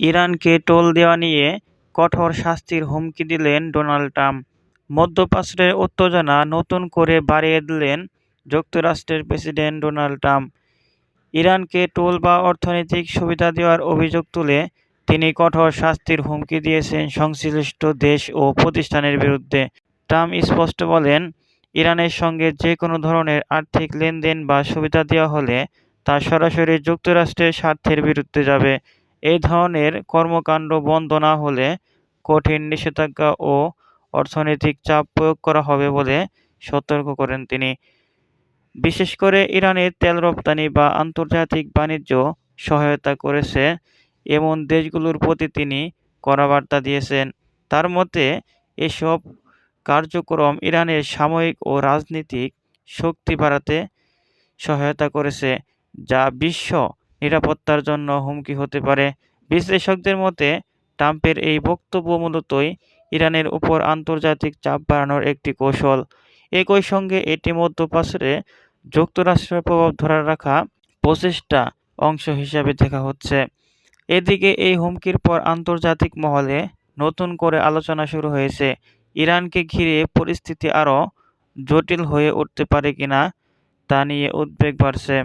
ইরানকে টোল দেওয়া নিয়ে কঠোর শাস্তির হুমকি দিলেন ডোনাল্ড ট্রাম্প। মধ্যপ্রাচ্যের উত্তেজনা নতুন করে বাড়িয়ে দিলেন যুক্তরাষ্ট্রের প্রেসিডেন্ট ডোনাল্ড ট্রাম্প। ইরানকে টোল বা অর্থনৈতিক সুবিধা দেওয়ার অভিযোগ তুলে তিনি কঠোর শাস্তির হুমকি দিয়েছেন সংশ্লিষ্ট দেশ ও প্রতিষ্ঠানের বিরুদ্ধে। ট্রাম্প স্পষ্ট বলেন, ইরানের সঙ্গে যে কোনো ধরনের আর্থিক লেনদেন বা সুবিধা দেওয়া হলে তা সরাসরি যুক্তরাষ্ট্রের স্বার্থের বিরুদ্ধে যাবে। এই ধরনের কর্মকাণ্ড বন্ধ না হলে কঠিন নিষেধাজ্ঞা ও অর্থনৈতিক চাপ প্রয়োগ করা হবে বলে সতর্ক করেন তিনি। বিশেষ করে ইরানের তেল রপ্তানি বা আন্তর্জাতিক বাণিজ্য সহায়তা করেছে এমন দেশগুলোর প্রতি তিনি কড়া বার্তা দিয়েছেন। তার মতে, এসব কার্যক্রম ইরানের সামরিক ও রাজনৈতিক শক্তি বাড়াতে সহায়তা করেছে, যা বিশ্ব নিরাপত্তার জন্য হুমকি হতে পারে। বিশ্লেষকদের মতে, ট্রাম্পের এই বক্তব্য মূলতই ইরানের উপর আন্তর্জাতিক চাপ বাড়ানোর একটি কৌশল। একই সঙ্গে এটি মধ্যপ্রাচ্যে যুক্তরাষ্ট্রের প্রভাব ধরে রাখা প্রচেষ্টা অংশ হিসেবে দেখা হচ্ছে। এদিকে এই হুমকির পর আন্তর্জাতিক মহলে নতুন করে আলোচনা শুরু হয়েছে। ইরানকে ঘিরে পরিস্থিতি আরও জটিল হয়ে উঠতে পারে কিনা তা নিয়ে উদ্বেগ বাড়ছে।